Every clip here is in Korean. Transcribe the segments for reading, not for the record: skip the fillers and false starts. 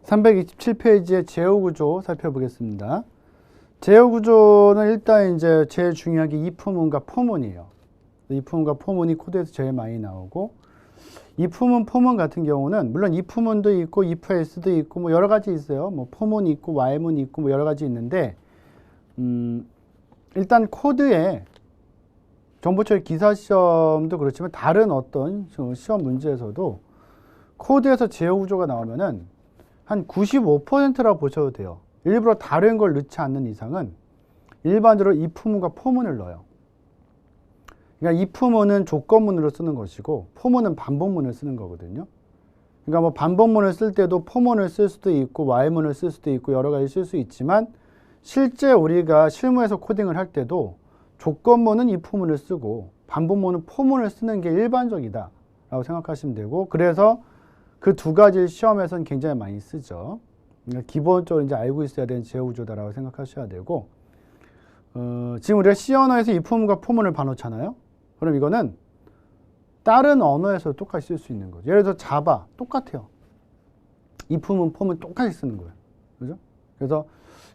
327페이지의 제어 구조 살펴보겠습니다. 제어 구조는 일단 이제 제일 중요한 게 if문과 포문이에요. if문과 포문이 코드에서 제일 많이 나오고, if문, 포문 같은 경우는 물론 if문도 있고 if else도 있고 뭐 여러 가지 있어요. 뭐 포문이 있고 while문이 있고 뭐 여러 가지 있는데, 일단 코드에 정보처리 기사 시험도 그렇지만 다른 어떤 시험 문제에서도 코드에서 제어 구조가 나오면은 한 95%라고 보셔도 돼요. 일부러 다른 걸 넣지 않는 이상은 일반적으로 if문과 포문을 넣어요. 그러니까 if문은 조건문으로 쓰는 것이고 포문은 반복문을 쓰는 거거든요. 그러니까 뭐 반복문을 쓸 때도 포문을 쓸 수도 있고 while문을 쓸 수도 있고 여러 가지 쓸 수 있지만 실제 우리가 실무에서 코딩을 할 때도 조건문은 if문을 쓰고 반복문은 포문을 쓰는 게 일반적이다 라고 생각하시면 되고, 그래서 그 두 가지를 시험에서는 굉장히 많이 쓰죠. 그러니까 기본적으로 이제 알고 있어야 되는 제어 구조다라고 생각하셔야 되고, 지금 우리가 C 언어에서 if문과 포문을 봐놓잖아요. 그럼 이거는 다른 언어에서 똑같이 쓸 수 있는 거죠. 예를 들어서 자바 똑같아요. if문, 포문 똑같이 쓰는 거예요. 그죠? 그래서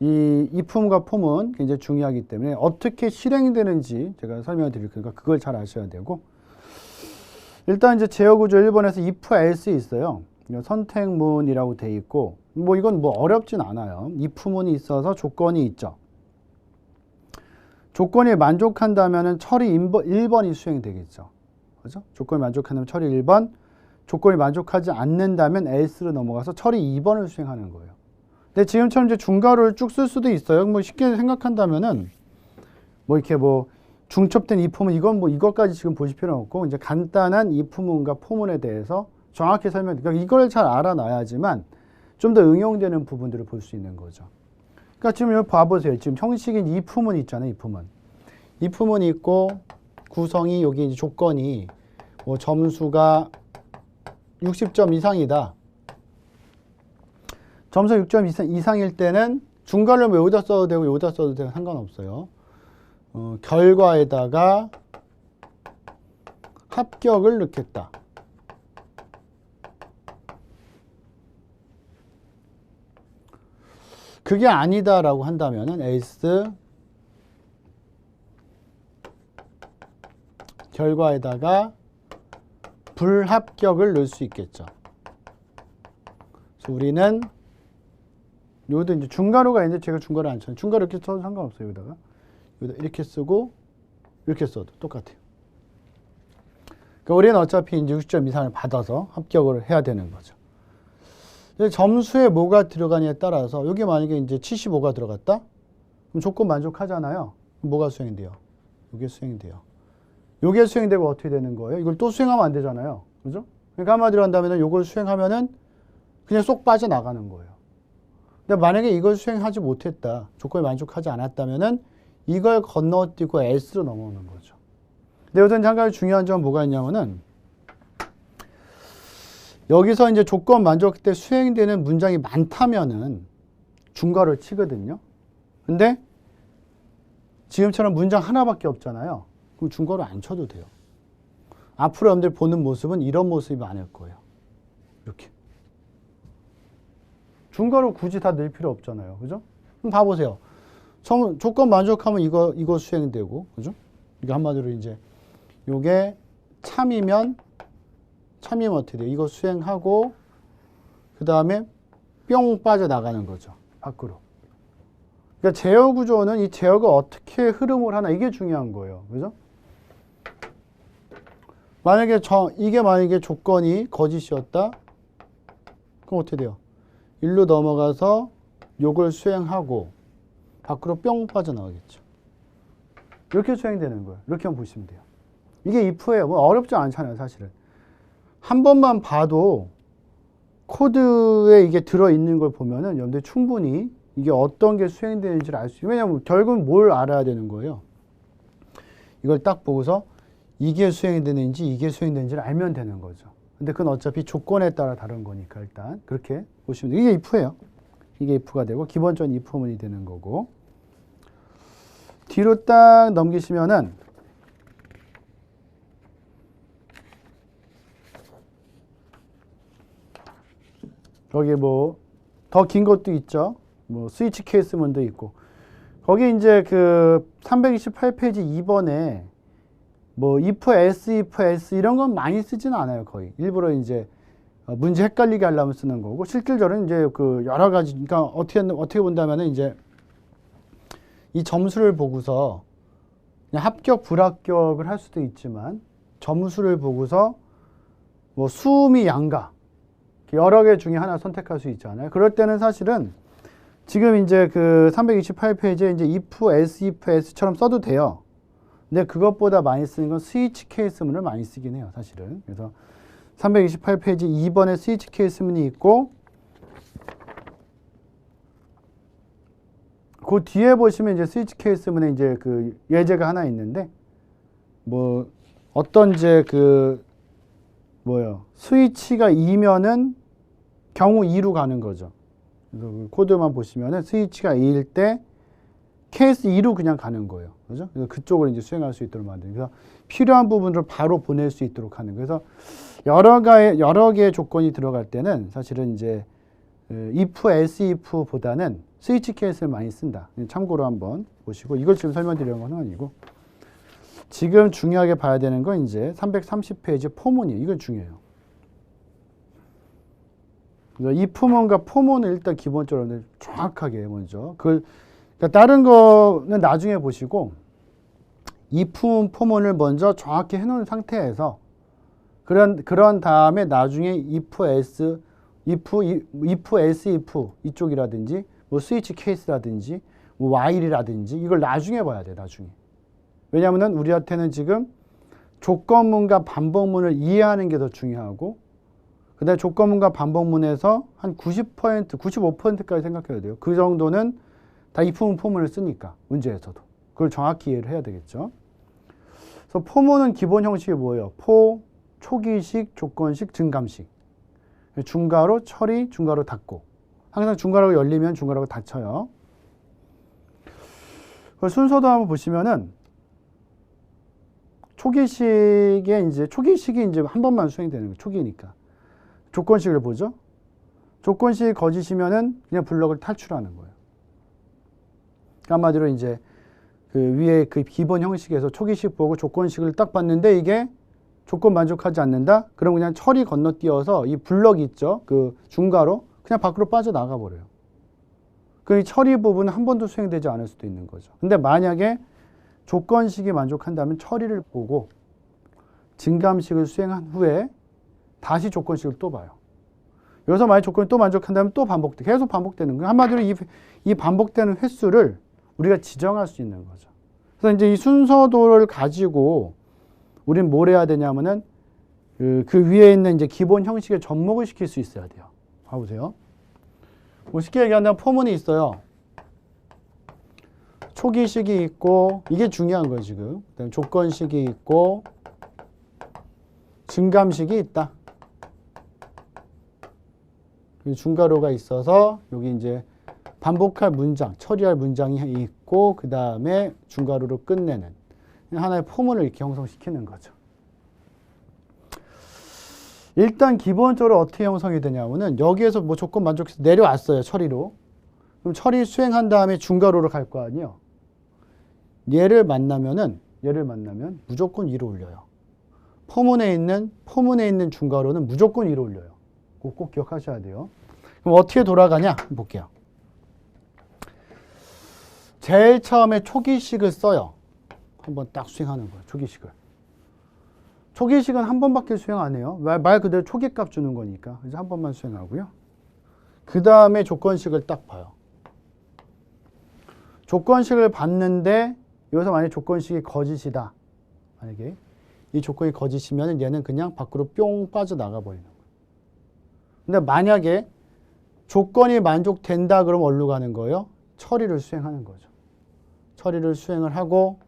이 if문과 포문 굉장히 중요하기 때문에 어떻게 실행되는지 제가 설명을 드릴 거니까 그걸 잘 아셔야 되고, 일단 이제 제어 구조 1번에서 if else 있어요. 선택문이라고 돼 있고, 뭐 이건 뭐 어렵진 않아요. if문이 있어서 조건이 있죠. 조건이 만족한다면은 처리 1번이 수행되겠죠. 그죠? 조건이 만족한다면 처리 1번, 조건이 만족하지 않는다면 else로 넘어가서 처리 2번을 수행하는 거예요. 근데 지금처럼 이제 중괄호를 쭉 쓸 수도 있어요. 뭐 쉽게 생각한다면은 뭐 이렇게 뭐 중첩된 if문 이건 뭐 이것까지 지금 보실 필요는 없고, 이제 간단한 if문과 포문에 대해서 정확히 그러니까 이걸 잘 알아놔야지만 좀 더 응용되는 부분들을 볼 수 있는 거죠. 그러니까 지금 여기 봐보세요. 지금 형식인 if문 있잖아요. if문이 있고 구성이 여기 이제 조건이 뭐 점수가 60점 이상이다. 점수 6점 이상일 때는 중괄호를 뭐 여기다 써도 되고 여기다 써도 되고 상관없어요. 결과에다가 합격을 넣겠다. 그게 아니다라고 한다면은 else 결과에다가 불합격을 넣을 수 있겠죠. 그래서 우리는 여기도 이제 중괄호가 있는데 제가 중괄호 안 쳐요. 중괄호 이렇게 써도 상관없어요. 여기다가 이렇게 쓰고 이렇게 써도 똑같아요. 그러니까 우리는 어차피 이제 60점 이상을 받아서 합격을 해야 되는 거죠. 점수에 뭐가 들어가냐에 따라서 여기 만약에 이제 75가 들어갔다? 그럼 조건 만족하잖아요. 그럼 뭐가 수행이 돼요? 이게 수행이 돼요. 이게 수행되고 어떻게 되는 거예요? 이걸 또 수행하면 안 되잖아요. 그죠? 그러니까 한마디로 한다면 이걸 수행하면은 그냥 쏙 빠져나가는 거예요. 근데 만약에 이걸 수행하지 못했다, 조건이 만족하지 않았다면은 이걸 건너뛰고 else로 넘어오는 거죠. 근데 여기서 한 가지 중요한 점은 뭐가 있냐면은 여기서 이제 조건 만족 때 수행되는 문장이 많다면은 중괄호를 치거든요. 근데 지금처럼 문장 하나밖에 없잖아요. 그럼 중괄호 안 쳐도 돼요. 앞으로 여러분들 보는 모습은 이런 모습이 많을 거예요. 이렇게. 중괄호 굳이 다 넣을 필요 없잖아요. 그죠? 그럼 봐보세요. 조건 만족하면 이거 수행되고, 그죠? 이거 한마디로 이제 요게 참이면 어떻게 돼요? 이거 수행하고 그 다음에 뿅 빠져나가는 거죠. 밖으로. 그러니까 제어 구조는 이 제어가 어떻게 흐름을 하나 이게 중요한 거예요. 그죠? 이게 만약에 조건이 거짓이었다? 그럼 어떻게 돼요? 일로 넘어가서 요걸 수행하고 밖으로 뿅 빠져나가겠죠. 이렇게 수행되는 거예요. 이렇게만 보시면 돼요. 이게 if예요. 뭐 어렵지 않잖아요, 사실은. 한 번만 봐도 코드에 이게 들어있는 걸 보면은 여러분들 충분히 이게 어떤 게 수행되는지를 알 수 있어요. 왜냐하면 결국은 뭘 알아야 되는 거예요. 이걸 딱 보고서 이게 수행되는지 이게 수행되는지를 알면 되는 거죠. 근데 그건 어차피 조건에 따라 다른 거니까 일단 그렇게 보시면 돼요. 이게 if예요. 이게 if가 되고 기본적인 if문이 되는 거고, 뒤로 딱 넘기시면은 거기 뭐 더 긴 것도 있죠. 뭐 스위치 케이스문도 있고. 거기 이제 그 328페이지 2번에 뭐 if s, if s 이런 건 많이 쓰지는 않아요, 거의. 일부러 이제 문제 헷갈리게 하려면 쓰는 거고, 실질적으로는 이제 그 여러 가지, 그러니까 어떻게 본다면은 이제 이 점수를 보고서 그냥 합격, 불합격을 할 수도 있지만, 점수를 보고서 뭐 수미, 양가 여러 개 중에 하나 선택할 수 있잖아요. 그럴 때는 사실은 지금 이제 그 328페이지에 이제 if s, if s처럼 써도 돼요. 근데 그것보다 많이 쓰는 건 스위치 케이스문을 많이 쓰긴 해요, 사실은. 그래서 328페이지 2번에 스위치 케이스문이 있고, 그 뒤에 보시면 이제 스위치 케이스문에 이제 그 예제가 하나 있는데, 뭐 어떤 이제 그 스위치가 2면은 경우 2로 가는 거죠. 그래서 그 코드만 보시면은 스위치가 2일 때 케이스 2로 그냥 가는 거예요. 그죠? 그래서 그쪽을 이제 수행할 수 있도록 만드는. 그래서 필요한 부분을 바로 보낼 수 있도록 하는. 그래서 여러 개의 조건이 들어갈 때는 사실은 이제 if, else, if보다는 스위치 케이스를 많이 쓴다. 참고로 한번 보시고, 이걸 지금 설명드리는 건 아니고, 지금 중요하게 봐야 되는 건 이제 330페이지 포문이에요. 이건 중요해요. 그래서 if문과 포문을 일단 기본적으로 정확하게 먼저. 그러니까 다른 거는 나중에 보시고, if, 포문을 먼저 정확히 해놓은 상태에서, 그런 다음에 나중에 if, s, if 이쪽이라든지, 뭐 스위치 케이스라든지, 뭐 while이라든지, 이걸 나중에 봐야 돼, 나중에. 왜냐하면 우리한테는 지금 조건문과 반복문을 이해하는 게 더 중요하고, 그 다음에 조건문과 반복문에서 한 90%, 95%까지 생각해야 돼요. 그 정도는 다 if문, 포문을 쓰니까, 문제에서도. 그걸 정확히 이해를 해야 되겠죠. 그래서 포문은 기본 형식이 뭐예요? 초기식, 조건식, 증감식. 중괄호, 처리, 중괄호 닫고. 항상 중괄호가 열리면 중괄호가 닫혀요. 순서도 한번 보시면은, 초기식이 이제 한 번만 수행되는 거예요. 초기니까. 조건식을 보죠. 조건식이 거짓이면은 그냥 블럭을 탈출하는 거예요. 한마디로 이제 그 위에 그 기본 형식에서 초기식 보고 조건식을 딱 봤는데 이게 조건 만족하지 않는다? 그럼 그냥 처리 건너뛰어서 이 블럭이 있죠. 그 중괄호 그냥 밖으로 빠져나가 버려요. 그 처리 부분은 한 번도 수행되지 않을 수도 있는 거죠. 근데 만약에 조건식이 만족한다면 처리를 보고 증감식을 수행한 후에 다시 조건식을 또 봐요. 여기서 만약 조건이 또 만족한다면 또 계속 반복되는 거예요. 한마디로 이 반복되는 횟수를 우리가 지정할 수 있는 거죠. 그래서 이제 이 순서도를 가지고 우리는 뭘 해야 되냐면은 그 위에 있는 이제 기본 형식에 접목을 시킬 수 있어야 돼요. 봐보세요. 뭐 쉽게 얘기한다면 포문이 있어요. 초기식이 있고, 이게 중요한 거예요, 지금. 그다음에 조건식이 있고, 증감식이 있다. 중괄호가 있어서, 여기 이제 반복할 문장, 처리할 문장이 있고, 그 다음에 중괄호로 끝내는 하나의 포문을 이렇게 형성시키는 거죠. 일단 기본적으로 어떻게 형성이 되냐면은 여기에서 뭐 조건 만족해서 내려왔어요, 처리로. 그럼 처리 수행한 다음에 중괄호로 갈 거 아니에요. 얘를 만나면 무조건 위로 올려요. 포문에 있는 중괄호는 무조건 위로 올려요. 꼭 기억하셔야 돼요. 그럼 어떻게 돌아가냐? 볼게요. 제일 처음에 초기식을 써요. 한번 딱 수행하는 거예요. 초기식을. 초기식은 한 번밖에 수행 안 해요. 말 그대로 초기값 주는 거니까. 이제 한 번만 수행하고요. 그 다음에 조건식을 딱 봐요. 조건식을 봤는데 여기서 만약에 조건식이 거짓이다. 만약에 이 조건이 거짓이면 얘는 그냥 밖으로 뿅 빠져나가 버리는 거예요. 근데 만약에 조건이 만족된다 그러면 어디로 가는 거예요? 처리를 수행하는 거죠. 처리를 수행을 하고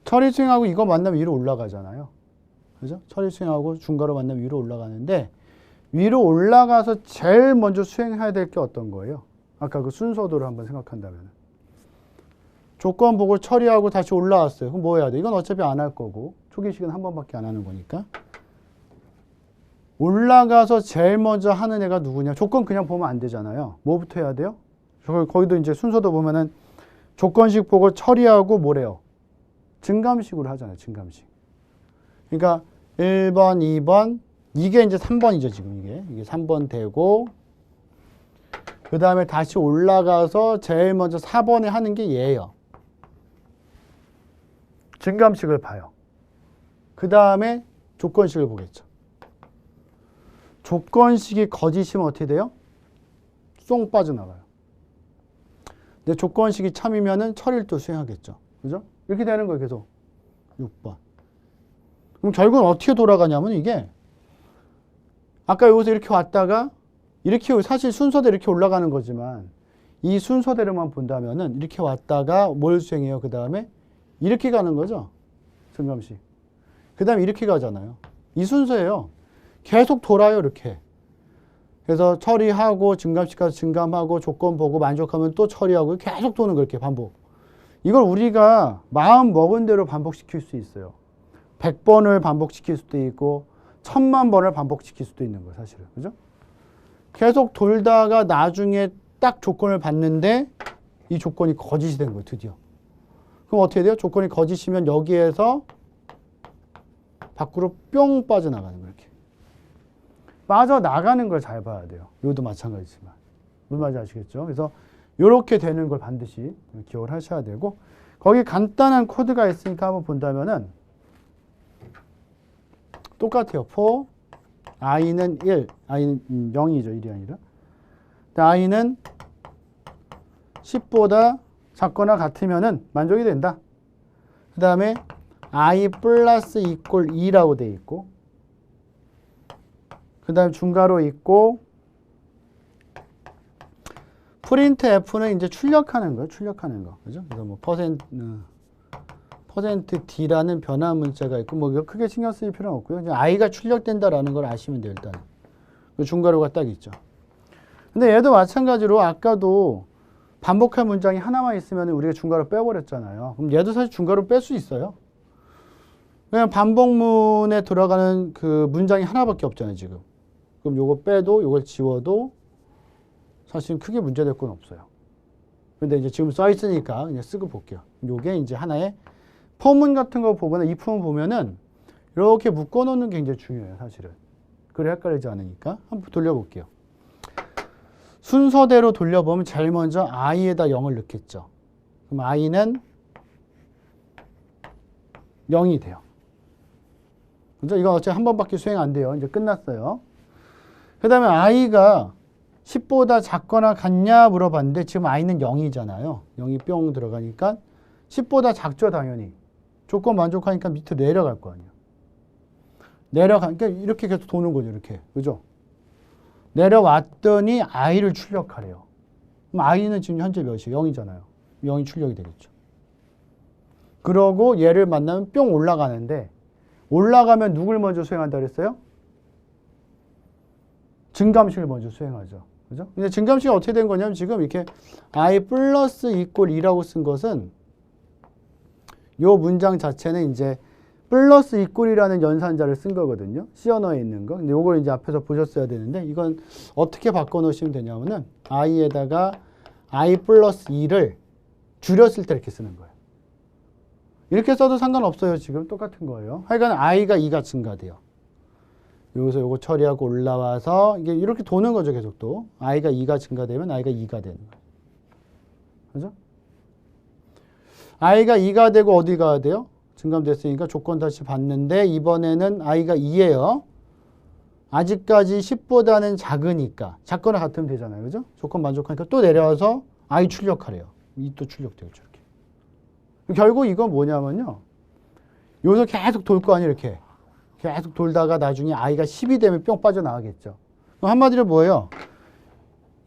처리 수행하고 이거 만나면 위로 올라가잖아요. 그죠? 처리 수행하고 중괄호 만나면 위로 올라가는데 위로 올라가서 제일 먼저 수행해야 될 게 어떤 거예요? 아까 그 순서도를 한번 생각한다면 조건 보고 처리하고 다시 올라왔어요. 그럼 뭐 해야 돼? 이건 어차피 안 할 거고 초기식은 한 번밖에 안 하는 거니까 올라가서 제일 먼저 하는 애가 누구냐? 조건 그냥 보면 안 되잖아요. 뭐부터 해야 돼요? 거기도 이제 순서도 보면은 조건식 보고 처리하고 뭐래요? 증감식으로 하잖아요. 증감식. 그러니까 1번, 2번, 이게 이제 3번이죠. 지금 이게 3번 되고 그 다음에 다시 올라가서 제일 먼저 4번에 하는 게 얘예요. 증감식을 봐요. 그 다음에 조건식을 보겠죠. 조건식이 거짓이면 어떻게 돼요? 쏙 빠져나가요. 근데 조건식이 참이면은 처리를 또 수행하겠죠. 그죠? 이렇게 되는 거예요, 계속. 6번. 그럼 결국은 어떻게 돌아가냐면 이게 아까 여기서 이렇게 왔다가 이렇게 사실 순서대로 이렇게 올라가는 거지만 이 순서대로만 본다면은 이렇게 왔다가 뭘 수행해요? 그 다음에 이렇게 가는 거죠. 증감식. 그 다음에 이렇게 가잖아요. 이 순서예요. 계속 돌아요, 이렇게. 그래서 처리하고 증감식 가서 증감하고 조건 보고 만족하면 또 처리하고 계속 도는 거 이렇게 반복. 이걸 우리가 마음 먹은 대로 반복시킬 수 있어요. 100번을 반복시킬 수도 있고 1000만 번을 반복시킬 수도 있는 거예요, 사실은. 그죠? 계속 돌다가 나중에 딱 조건을 봤는데 이 조건이 거짓이 된 거예요, 드디어. 그럼 어떻게 돼요? 조건이 거짓이면 여기에서 밖으로 뿅 빠져나가는 거예요, 이렇게. 빠져나가는 걸 잘 봐야 돼요. 이것도 마찬가지지만. 무슨 말인지 아시겠죠? 그래서 이렇게 되는 걸 반드시 기억을 하셔야 되고 거기 간단한 코드가 있으니까 한번 본다면은 똑같아요. for i는 1, i는 0이죠. 1이 아니라. i는 10보다 작거나 같으면은 만족이 된다. 그 다음에 i 플러스 이퀄 2라고 돼 있고 그 다음에 중괄호 있고 프린트 f는 이제 출력하는 거예요. 출력하는 거. 그죠? 그래서 뭐 퍼센트 %d라는 변화 문자가 있고 뭐 이거 크게 신경 쓸 필요는 없고요. 그냥 i가 출력된다라는 걸 아시면 돼요. 일단. 중괄호가 딱 있죠. 근데 얘도 마찬가지로 아까도 반복할 문장이 하나만 있으면 우리가 중괄호 빼버렸잖아요. 그럼 얘도 사실 중괄호 뺄 수 있어요. 그냥 반복문에 들어가는 그 문장이 하나밖에 없잖아요, 지금. 그럼 요거 빼도 요걸 지워도 사실 크게 문제될 건 없어요. 근데 이제 지금 써 있으니까 그냥 쓰고 볼게요. 요게 이제 하나의 포문 같은 거 보거나 if문 보면은 이렇게 묶어 놓는 게 굉장히 중요해요, 사실은. 그래 헷갈리지 않으니까 한번 돌려볼게요. 순서대로 돌려보면 제일 먼저 i에다 0을 넣겠죠. 그럼 i는 0이 돼요. 그죠? 이건 어차피 한 번밖에 수행 안 돼요. 이제 끝났어요. 그 다음에 i가 10보다 작거나 같냐 물어봤는데 지금 i는 0이잖아요. 0이 뿅 들어가니까 10보다 작죠, 당연히. 조건 만족하니까 밑으로 내려갈 거 아니에요. 내려가니까 이렇게 계속 도는 거죠, 이렇게. 그죠? 내려왔더니 i를 출력하래요. 그럼 i는 지금 현재 몇이에요? 0이잖아요. 0이 출력이 되겠죠. 그러고 얘를 만나면 뿅 올라가는데 올라가면 누굴 먼저 수행한다 그랬어요? 증감식을 먼저 수행하죠. 그죠? 근데 증감식이 어떻게 된 거냐면 지금 이렇게 i 플러스 이퀄 2라고 쓴 것은 요 문장 자체는 이제 플러스 이퀄이라는 연산자를 쓴 거거든요. C 언어에 있는 거. 근데 요걸 이제 앞에서 보셨어야 되는데 이건 어떻게 바꿔 놓으시면 되냐면은 i에다가 i 플러스 2를 줄였을 때 이렇게 쓰는 거예요. 이렇게 써도 상관없어요. 지금 똑같은 거예요. 하여간 i가 2가 증가돼요. 여기서 요거 처리하고 올라와서 이게 이렇게 도는 거죠. 계속 또. i가 2가 증가되면 i가 2가 되는 거예요. 그죠? i가 2가 되고 어디 가야 돼요? 증감됐으니까 조건 다시 봤는데 이번에는 i가 2예요. 아직까지 10보다는 작으니까 작거나 같으면 되잖아요. 그죠? 조건 만족하니까 또 내려와서 i 출력하래요. 2 또 출력돼요. 저렇게. 결국 이건 뭐냐면요. 여기서 계속 돌 거 아니에요. 이렇게. 계속 돌다가 나중에 i가 10이 되면 뿅 빠져나가겠죠. 그럼 한마디로 뭐예요?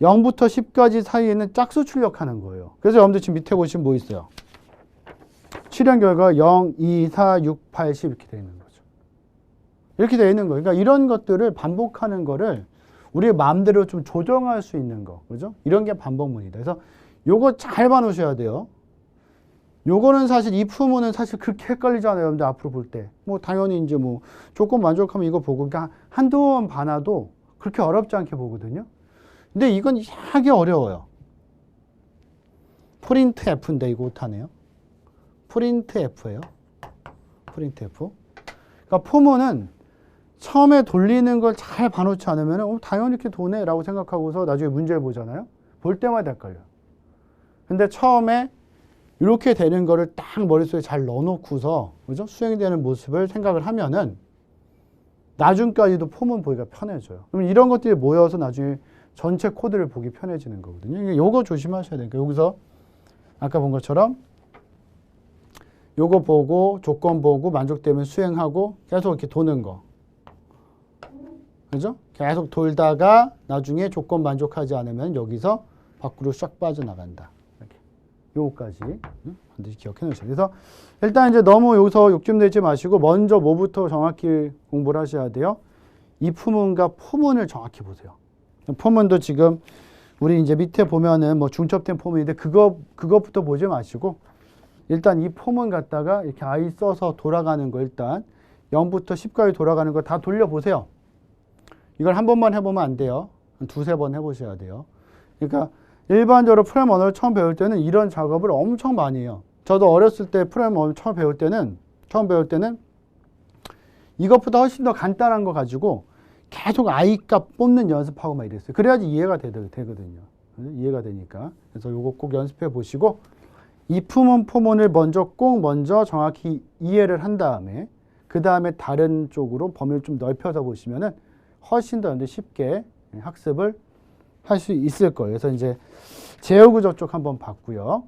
0부터 10까지 사이에는 짝수 출력하는 거예요. 그래서 여러분들 지금 밑에 보시면 뭐 있어요? 실현 결과 0, 2, 4, 6, 8, 10 이렇게 되어 있는 거죠. 이렇게 되어 있는 거예요. 그러니까 이런 것들을 반복하는 거를 우리의 마음대로 좀 조정할 수 있는 거. 그죠? 이런 게 반복문이다. 그래서 요거 잘 봐놓으셔야 돼요. 요거는 사실 이 품은 사실 그렇게 헷갈리잖아요. 여러분들 앞으로 볼 때. 뭐 당연히 이제 뭐 조건 만족하면 이거 보고 그러니까 한두 번 봐놔도 그렇게 어렵지 않게 보거든요. 근데 이건 이상하게 어려워요. 프린트 F인데 이거 못하네요. 프린트 F예요. 프린트 F. 그러니까 포문은 처음에 돌리는 걸 잘 봐놓지 않으면 당연히 이렇게 도네 라고 생각하고서 나중에 문제를 보잖아요. 볼 때마다 헷갈려요. 근데 처음에 이렇게 되는 거를 딱 머릿속에 잘 넣어놓고서 그죠? 수행되는 모습을 생각을 하면은 나중까지도 포문 보기가 편해져요. 그럼 이런 것들이 모여서 나중에 전체 코드를 보기 편해지는 거거든요. 요거 조심하셔야 되니까 여기서 아까 본 것처럼 요거 보고 조건 보고 만족되면 수행하고 계속 이렇게 도는 거. 그죠? 계속 돌다가 나중에 조건 만족하지 않으면 여기서 밖으로 싹 빠져나간다. 이렇게. 요거까지 반드시 기억해 놓으세요. 그래서 일단 이제 너무 여기서 욕심내지 마시고 먼저 뭐부터 정확히 공부를 하셔야 돼요? 이 품문과 포문을 정확히 보세요. 포문도 지금 우리 이제 밑에 보면은 뭐 중첩된 포문인데 그것부터 보지 마시고 일단 이 포문 갖다가 이렇게 I 써서 돌아가는 거 일단 0부터 10까지 돌아가는 거 다 돌려보세요. 이걸 한 번만 해보면 안 돼요. 한 두세 번 해보셔야 돼요. 그러니까 일반적으로 프로그래밍 언어를 처음 배울 때는 이런 작업을 엄청 많이 해요. 저도 어렸을 때 프로그래밍 언어를 처음 배울 때는 이것보다 훨씬 더 간단한 거 가지고 계속 I 값 뽑는 연습하고 막 이랬어요. 그래야지 이해가 되거든요. 이해가 되니까. 그래서 요거 꼭 연습해 보시고 이 품은 포문을 먼저 정확히 이해를 한 다음에 그 다음에 다른 쪽으로 범위를 좀 넓혀서 보시면은 훨씬 더 쉽게 학습을 할 수 있을 거예요. 그래서 이제 제어구조 쪽 한번 봤고요.